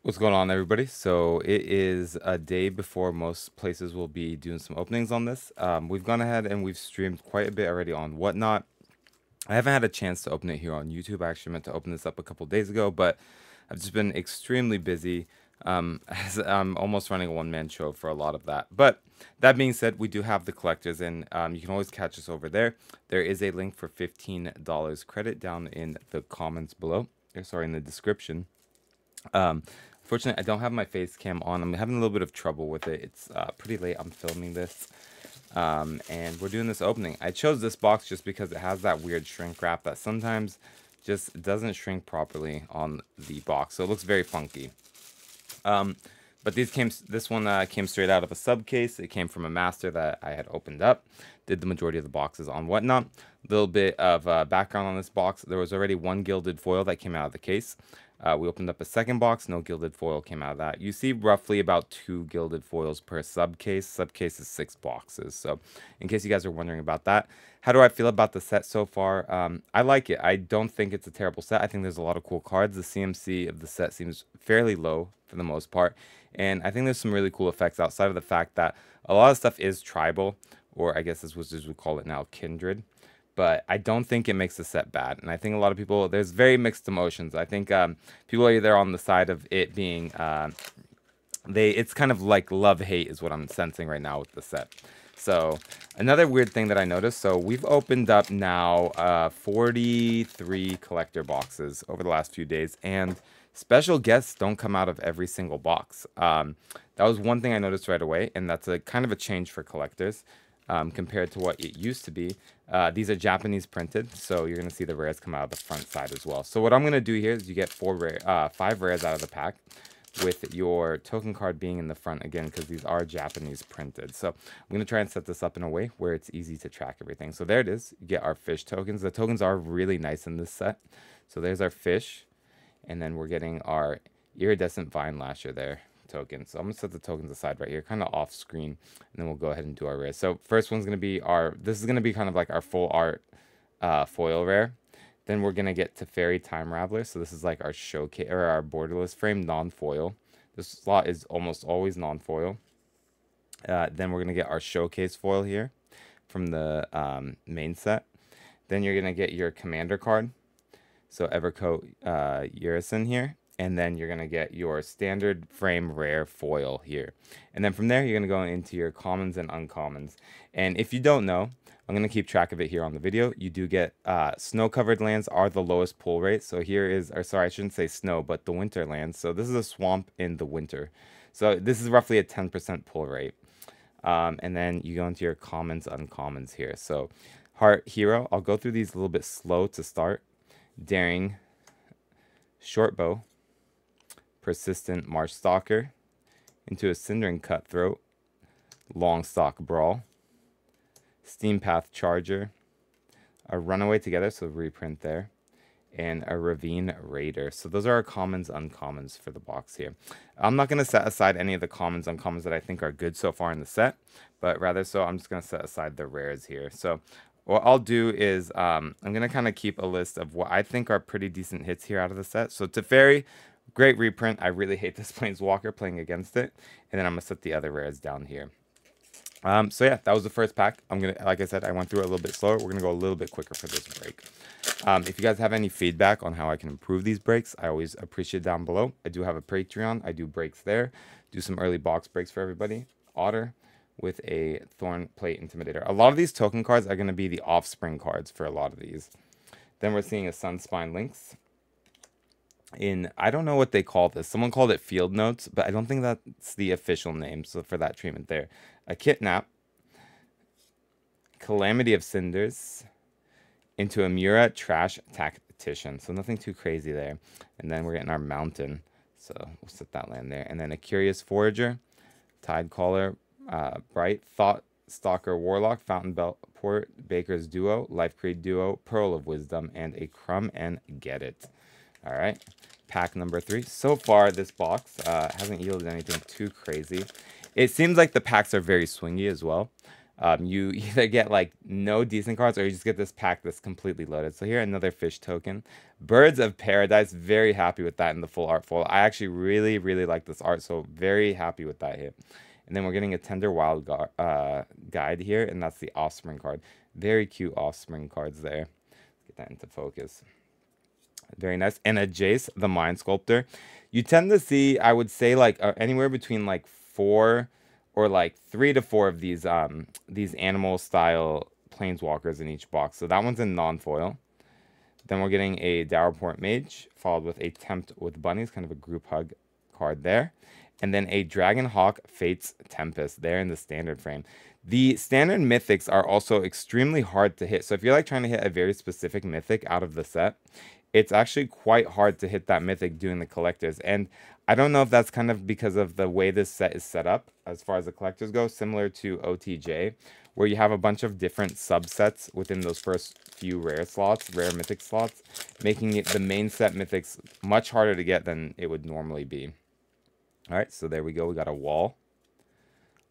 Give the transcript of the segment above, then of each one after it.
What's going on, everybody? So it is a day before most places will be doing some openings on this. We've gone ahead and we've streamed quite a bit already on Whatnot. I haven't had a chance to open it here on YouTube. I actually meant to open this up a couple days ago, but I've just been extremely busy. As I'm almost running a one-man show for a lot of that. But that being said, we do have the collectors, and you can always catch us over there. There is a link for $15 credit down in the comments below. Sorry, in the description. Fortunately, I don't have my face cam on. I'm having a little bit of trouble with it. It's pretty late. I'm filming this. And we're doing this opening. I chose this box just because it has that weird shrink wrap that sometimes just doesn't shrink properly on the box. So it looks very funky. But this one came straight out of a sub case. It came from a master that I had opened up. Did the majority of the boxes on Whatnot. A little bit of background on this box. There was already one gilded foil that came out of the case. We opened up a second box. No gilded foil came out of that. You see roughly about 2 gilded foils per sub case. Sub case is 6 boxes. So in case you guys are wondering about that. How do I feel about the set so far? I like it. I don't think it's a terrible set. I think there's a lot of cool cards. The CMC of the set seems fairly low for the most part. And I think there's some really cool effects outside of the fact that a lot of stuff is tribal, or I guess as Wizards would call it now, kindred. But I don't think it makes the set bad. And I think a lot of people, there's very mixed emotions. I think people are either on the side of it being, it's kind of like love-hate is what I'm sensing right now with the set. So another weird thing that I noticed, so we've opened up now 43 collector boxes over the last few days, and special guests don't come out of every single box. That was one thing I noticed right away, and that's a kind of a change for collectors compared to what it used to be. These are Japanese printed, so you're going to see the rares come out of the front side as well. So what I'm going to do here is you get 5 rares out of the pack, with your token card being in the front again, because these are Japanese printed. So I'm going to try and set this up in a way where it's easy to track everything. So there it is. You get our fish tokens. The tokens are really nice in this set. So there's our fish. And then we're getting our iridescent vine lasher there token. So I'm going to set the tokens aside right here, kind of off screen. And then we'll go ahead and do our rares. So first one's going to be this is going to be kind of like our full art foil rare. Then we're going to get to Fairy Time Raveler. So this is like our showcase, or our borderless frame, non-foil. This slot is almost always non-foil. Then we're going to get our showcase foil here from the main set. Then you're going to get your commander card. So Evercoat Urison here. And then you're going to get your standard frame rare foil here. And then from there, you're going to go into your commons and uncommons. And if you don't know, I'm going to keep track of it here on the video. You do get snow-covered lands are the lowest pull rate. So here is, or sorry, I shouldn't say snow, but the winter lands. So this is a swamp in the winter. So this is roughly a 10% pull rate. And then you go into your commons, uncommons here. So Heart Hero, I'll go through these a little bit slow to start. Daring, Short Bow, Persistent Marsh Stalker, Into a Cindering Cutthroat, Longstalk Brawl, Steam Path Charger, a Runaway Together, so reprint there, and a Ravine Raider. So those are our commons, uncommons for the box here. I'm not going to set aside any of the commons, uncommons that I think are good so far in the set, but rather so I'm just going to set aside the rares here. So what I'll do is I'm going to kind of keep a list of what I think are pretty decent hits here out of the set. So Teferi, great reprint. I really hate this Planeswalker playing against it. And then I'm going to set the other rares down here. So yeah, that was the first pack. I'm going to, like I said, I went through it a little bit slower. We're going to go a little bit quicker for this break. If you guys have any feedback on how I can improve these breaks, I always appreciate it down below. I do have a Patreon. I do breaks there. Do some early box breaks for everybody. Otter with a Thorn Plate Intimidator. A lot of these token cards are going to be the offspring cards for a lot of these. Then we're seeing a Sunspine Lynx. I don't know what they call this. Someone called it Field Notes, but I don't think that's the official name. So for that treatment there. A Kidnap. Calamity of Cinders. Into a Mura Trash Tactician. So nothing too crazy there. And then we're getting our Mountain. So we'll set that land there. And then a Curious Forager. Tidecaller. Bright Thought Stalker Warlock, Fountain Port, Baker's Duo, Life Creed Duo, Pearl of Wisdom, and a Crumb and Get It. All right, pack number 3. So far, this box hasn't yielded anything too crazy. It seems like the packs are very swingy as well. You either get like no decent cards or you just get this pack that's completely loaded. So here, another fish token. Birds of Paradise, very happy with that in the full art foil. I actually really, really like this art, so very happy with that hit. And then we're getting a Tender Wild Guide here, and that's the Offspring card. Very cute Offspring cards there. Get that into focus. Very nice. And a Jace, the Mind Sculptor. You tend to see, I would say, like anywhere between like 4 or like 3 to 4 of these animal style planeswalkers in each box. So that one's in non-foil. Then we're getting a Dowerport Mage, followed with a Tempt with Bunnies, kind of a group hug card there. And then a Dragonhawk Fates Tempest there in the standard frame. The standard mythics are also extremely hard to hit. So if you're like trying to hit a very specific mythic out of the set, it's actually quite hard to hit that mythic doing the collectors. And I don't know if that's kind of because of the way this set is set up as far as the collectors go, similar to OTJ, where you have a bunch of different subsets within those first few rare slots, rare mythic slots, making it the main set mythics much harder to get than it would normally be. All right, so there we go. We got a wall.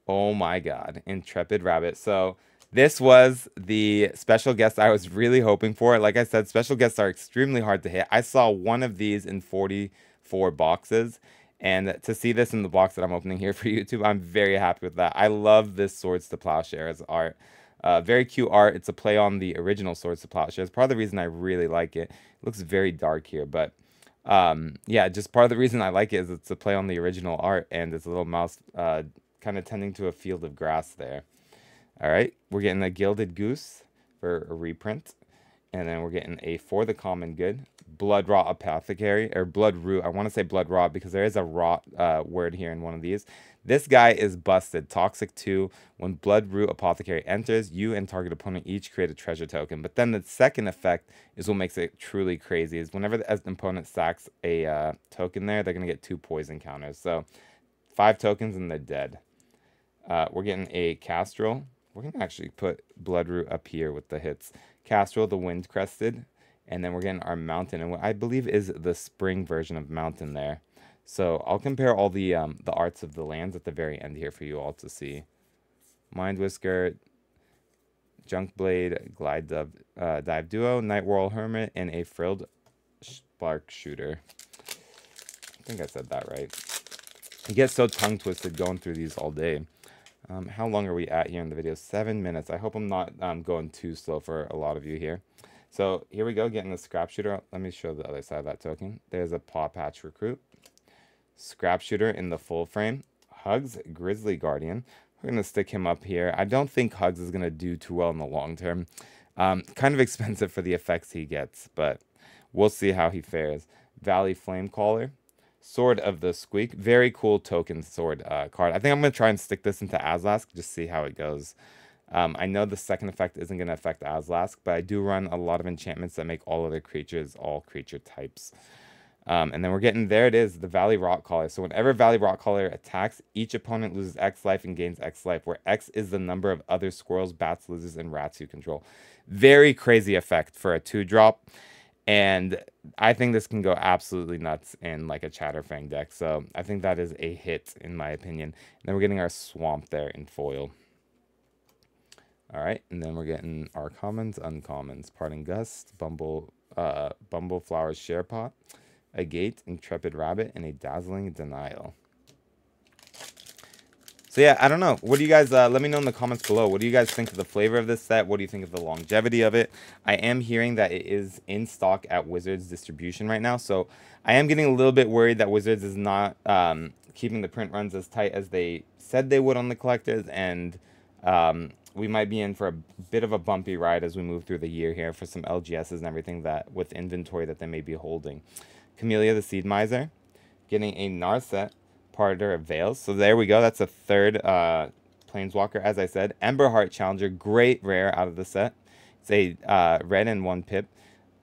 Oh my god, Intrepid Rabbit. So this was the special guest I was really hoping for. Like I said, special guests are extremely hard to hit. I saw one of these in 44 boxes. And to see this in the box that I'm opening here for YouTube, I'm very happy with that. I love this Swords to Plowshares art. Very cute art. It's a play on the original Swords to Plowshares. Part of the reason I really like it. It looks very dark here, but yeah, just part of the reason I like it is it's a play on the original art, and it's a little mouse kind of tending to a field of grass there. All right, we're getting a Gilded Goose for a reprint. And then we're getting a For the Common Good, Blood Rot Apothecary, or Blood Root. I want to say Blood Rot because there is a rot word here in one of these. This guy is busted. Toxic 2. When Blood Root Apothecary enters, you and target opponent each create a treasure token. But then the second effect is what makes it truly crazy. Is whenever the opponent sacks a token there, they're going to get 2 poison counters. So 5 tokens and they're dead. We're getting a Castrol. We're going to actually put Bloodroot up here with the hits. Castrol, the Wind Crested. And then we're getting our Mountain. And what I believe is the spring version of Mountain there. So I'll compare all the arts of the lands at the very end here for you all to see. Mind Whisker, Junkblade, Glide Dive Duo, Night Whirl Hermit, and a Frilled Spark Shooter. I think I said that right. You get so tongue-twisted going through these all day. How long are we at here in the video? 7 minutes. I hope I'm not going too slow for a lot of you here. So here we go, getting the Scrap Shooter. Let me show the other side of that token. There's a Paw Patch Recruit. Scrap Shooter in the full frame. Hugs, Grizzly Guardian. We're going to stick him up here. I don't think Hugs is going to do too well in the long term. Kind of expensive for the effects he gets, but we'll see how he fares. Valley Flamecaller. Sword of the Squeak. Very cool token sword card. I think I'm going to try and stick this into Azlask, just see how it goes. I know the second effect isn't going to affect Azlask, but I do run a lot of enchantments that make all other creatures all creature types. And then we're getting, there it is, the Valley Rockcaller. So whenever Valley Rockcaller attacks, each opponent loses X life and gains X life, where X is the number of other squirrels, bats, lizards, and rats you control. Very crazy effect for a 2-drop. And I think this can go absolutely nuts in like a Chatterfang deck. So I think that is a hit in my opinion. And then we're getting our Swamp there in foil. Alright, and then we're getting our commons, uncommons. Parting Gust, Bumbleflower's Sharepot, a Gate, Intrepid Rabbit, and a Dazzling Denial. So yeah, I don't know. What do you guys, let me know in the comments below. What do you guys think of the flavor of this set? What do you think of the longevity of it? I am hearing that it is in stock at Wizards distribution right now. So I am getting a little bit worried that Wizards is not keeping the print runs as tight as they said they would on the collectors. And we might be in for a bit of a bumpy ride as we move through the year here for some LGSs and everything that with inventory that they may be holding. Camellia the Seed Miser. Getting a Narset. Parter of Veils. So there we go. That's a third Planeswalker, as I said. Emberheart Challenger. Great rare out of the set. It's a red and 1 pip.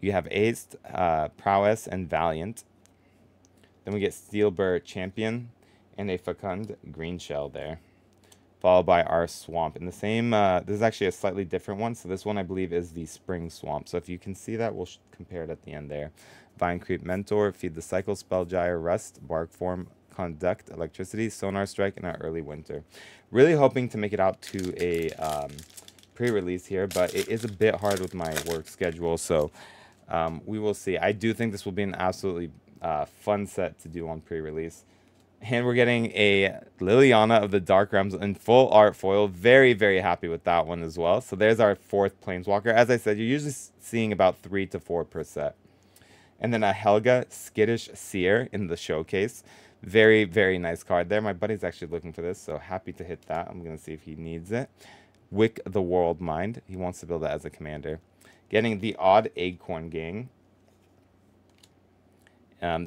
You have Ace, Prowess, and Valiant. Then we get Steelbur Champion and a Fecund Green Shell there. Followed by our Swamp. And the same, this is actually a slightly different one. So this one, I believe, is the Spring Swamp. So if you can see that, we'll compare it at the end there. Vine Creep Mentor, Feed the Cycle, Spell Gyre, Rest, Bark Form, conduct electricity, sonar strike, in our early winter. Really hoping to make it out to a pre-release here, but it is a bit hard with my work schedule, so we will see. I do think this will be an absolutely fun set to do on pre-release. And we're getting a Liliana of the Dark Realms in full art foil. Very, very happy with that one as well. So there's our 4th Planeswalker. As I said, you're usually seeing about 3 to 4 per set. And then a Helga Skittish Seer in the showcase. Very, very nice card there. My buddy's actually looking for this, so happy to hit that. I'm going to see if he needs it. Wick the World Mind. He wants to build that as a commander. Getting the Odd Acorn Gang.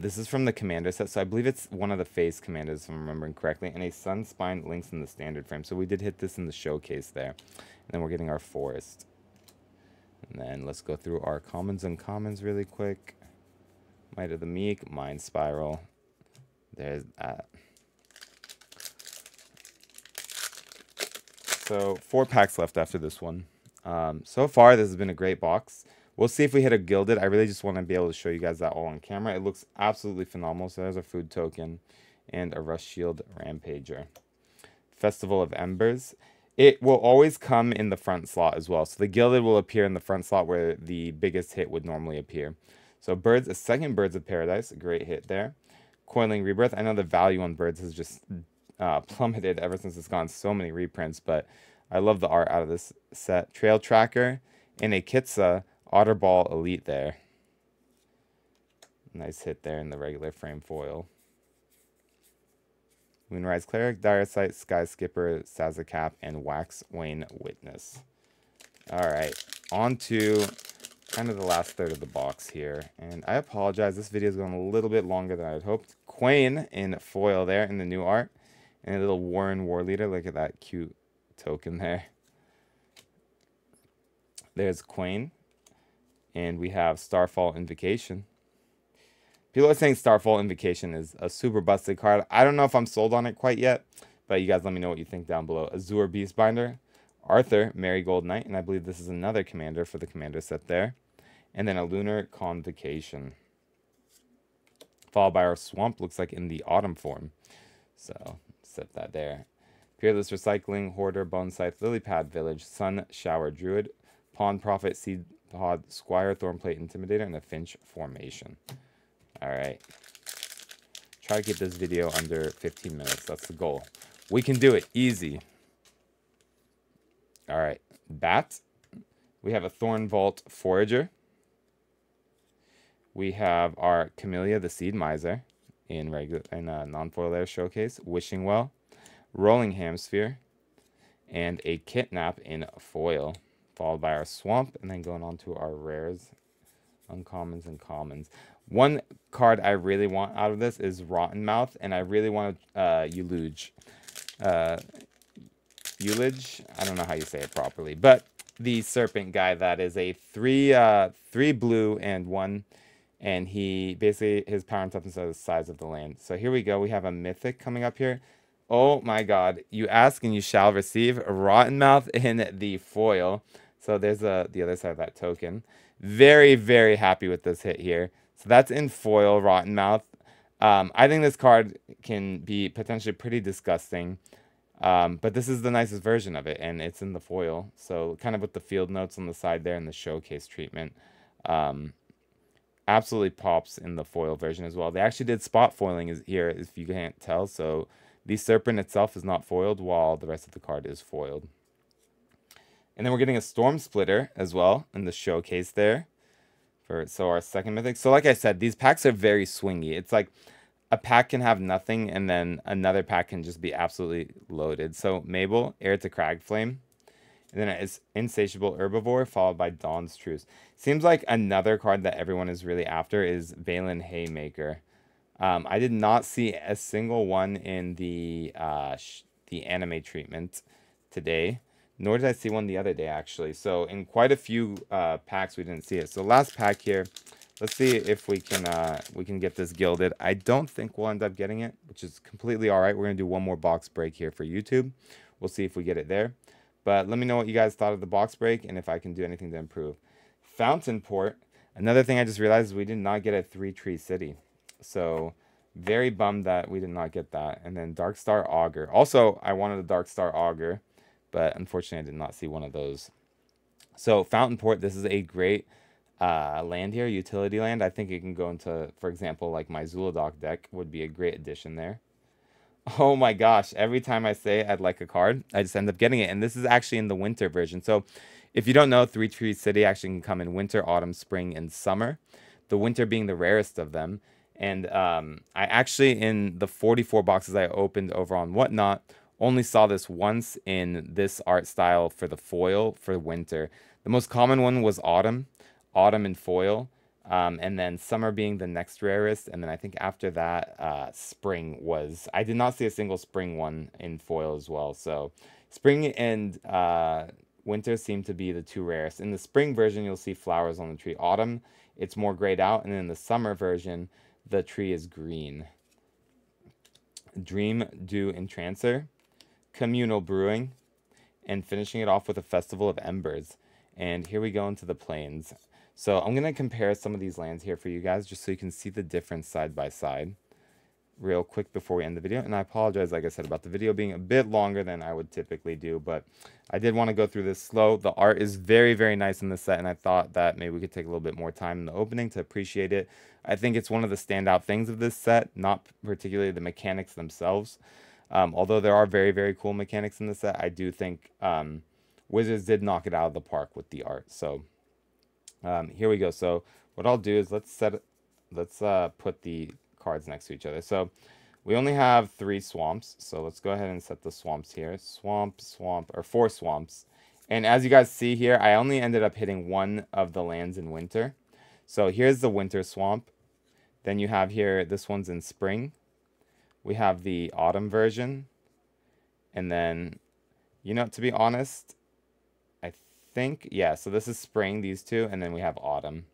This is from the commander set, so I believe it's one of the face commanders, if I'm remembering correctly, and a Sunspine links in the standard frame. So we did hit this in the showcase there. And then we're getting our forest. And then let's go through our commons and commons really quick. Might of the Meek, Mind Spiral. There's that. So 4 packs left after this one. So far, this has been a great box. We'll see if we hit a gilded. I really just want to be able to show you guys that all on camera. It looks absolutely phenomenal. So there's a food token and a Rush Shield Rampager. Festival of Embers. It will always come in the front slot as well. So the gilded will appear in the front slot where the biggest hit would normally appear. So Birds, a second Birds of Paradise. A great hit there. Coiling Rebirth. I know the value on Birds has just plummeted ever since it's gone so many reprints, but I love the art out of this set. Trail Tracker and a Kitsa Otterball Elite there. Nice hit there in the regular frame foil. Moonrise Cleric, Dire Sight, Sky Skipper, Sazakap, and Wax Wayne Witness. Alright, on to kind of the last third of the box here. And I apologize, this video is going a little bit longer than I had hoped. Quain in foil there in the new art. And a little Warren War Leader. Look at that cute token there. There's Quain. And we have Starfall Invocation. People are saying Starfall Invocation is a super busted card. I don't know if I'm sold on it quite yet, but you guys let me know what you think down below. Azure Beastbinder, Arthur, Marigold Knight, and I believe this is another commander for the commander set there. And then a Lunar Convocation. Followed by our Swamp, looks like in the autumn form. So, set that there. Peerless Recycling, Hoarder, Bone Scythe, Lilypad Village, Sun Shower Druid, Pawn Prophet, Seed Pod, Squire, Thornplate Intimidator, and a Finch Formation. Alright. Try to keep this video under 15 minutes. That's the goal. We can do it. Easy. Alright. Bat. We have a Thorn Vault Forager. We have our Camellia, the Seed Miser, in a non-foil layer showcase. Wishing Well. Rolling Hamsphere. And a Kidnap in foil. Followed by our Swamp, and then going on to our rares, uncommons, and commons. One card I really want out of this is Rotten Mouth, and I really want Eulage. Eulage? I don't know how you say it properly, but the serpent guy that is a 3 blue and 1, and he basically, his power and toughness are the size of the land. So here we go. We have a mythic coming up here. Oh my god. You ask and you shall receive. Rotten Mouth in the foil. So there's the other side of that token. Very, very happy with this hit here. So that's in foil, Rotten Mouth. I think this card can be potentially pretty disgusting. But this is the nicest version of it, and it's in the foil. So kind of with the field notes on the side there and the showcase treatment. Absolutely pops in the foil version as well. They actually did spot foiling here, if you can't tell. So the serpent itself is not foiled, while the rest of the card is foiled. And then we're getting a Storm Splitter as well in the showcase there. So our second mythic. So like I said, these packs are very swingy. It's like a pack can have nothing, and then another pack can just be absolutely loaded. So Mabel, Heir to Cragflame. And then it's Insatiable Herbivore, followed by Dawn's Truce. Seems like another card that everyone is really after is Valen Haymaker. I did not see a single one in the anime treatment today. Nor did I see one the other day, actually. So in quite a few packs, we didn't see it. So last pack here. Let's see if we can get this gilded. I don't think we'll end up getting it, which is completely all right. We're going to do one more box break here for YouTube. We'll see if we get it there. But let me know what you guys thought of the box break and if I can do anything to improve. Fountain Port. Another thing I just realized is we did not get a 3-tree city. So Very bummed that we did not get that. And then Dark Star Augur. Also, I wanted a Dark Star Augur, but unfortunately I did not see one of those. So Fountain Port, this is a great land here, utility land. I think it can go into, for example, like my Zul'Adok deck would be a great addition there. Oh my gosh, every time I say I'd like a card, I just end up getting it. And this is actually in the winter version. So if you don't know, Three Tree City actually can come in winter, autumn, spring, and summer. The winter being the rarest of them. And I actually, in the 44 boxes I opened over on Whatnot, only saw this once in this art style for the foil for winter. The most common one was autumn, autumn and foil. And then summer being the next rarest. And then I think after that, spring was... I did not see a single spring one in foil as well. So spring and winter seem to be the two rarest. In the spring version, you'll see flowers on the tree. Autumn, it's more grayed out. And in the summer version, the tree is green. Dream, Dew, Entrancer. Communal Brewing. And finishing it off with a Festival of Embers. And here we go into the plains. So I'm going to compare some of these lands here for you guys just so you can see the difference side by side real quick before we end the video. And I apologize, like I said, about the video being a bit longer than I would typically do, but I did want to go through this slow. The art is very, very nice in this set, and I thought that maybe we could take a little bit more time in the opening to appreciate it. I think it's one of the standout things of this set, not particularly the mechanics themselves. Although there are very, very cool mechanics in this set, I do think Wizards did knock it out of the park with the art. So here we go. So what I'll do is let's put the cards next to each other. So we only have 3 swamps. So let's go ahead and set the swamps here. Swamp, or 4 swamps. And as you guys see here, I only ended up hitting one of the lands in winter. So here's the winter swamp. Then you have here, this one's in spring. We have the autumn version. And then, you know, to be honest, yeah, so this is spring, these two, and then we have autumn.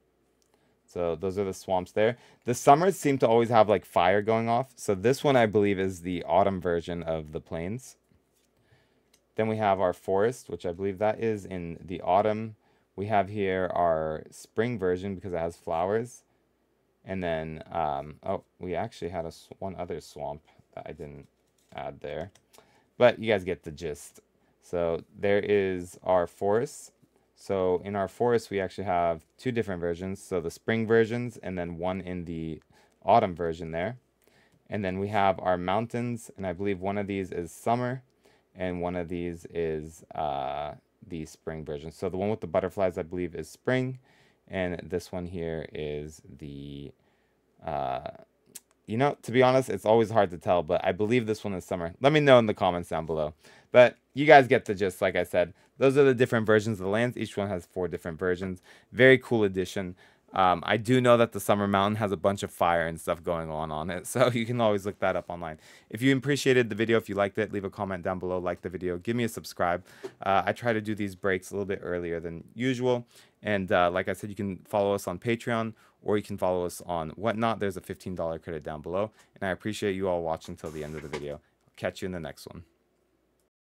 So those are the swamps there. The summers seem to always have like fire going off. So this one I believe is the autumn version of the plains. Then we have our forest, which I believe that is in the autumn. We have here our spring version because it has flowers. And then, oh, we actually had one other swamp that I didn't add there. But you guys get the gist. So there is our forest. So in our forest, we actually have 2 different versions. So the spring versions and then one in the autumn version there. And then we have our mountains. And I believe one of these is summer. And one of these is the spring version. So the one with the butterflies, I believe, is spring. And this one here is the... you know, to be honest, it's always hard to tell, but I believe this one is summer. Let me know in the comments down below. But you guys get the gist, like I said. Those are the different versions of the lands. Each one has 4 different versions. Very cool addition. I do know that the Summer Mountain has a bunch of fire and stuff going on it, so you can always look that up online. If you appreciated the video, if you liked it, leave a comment down below, like the video, give me a subscribe. I try to do these breaks a little bit earlier than usual, and like I said, you can follow us on Patreon, or you can follow us on Whatnot. There's a $15 credit down below, and I appreciate you all watching till the end of the video. I'll catch you in the next one.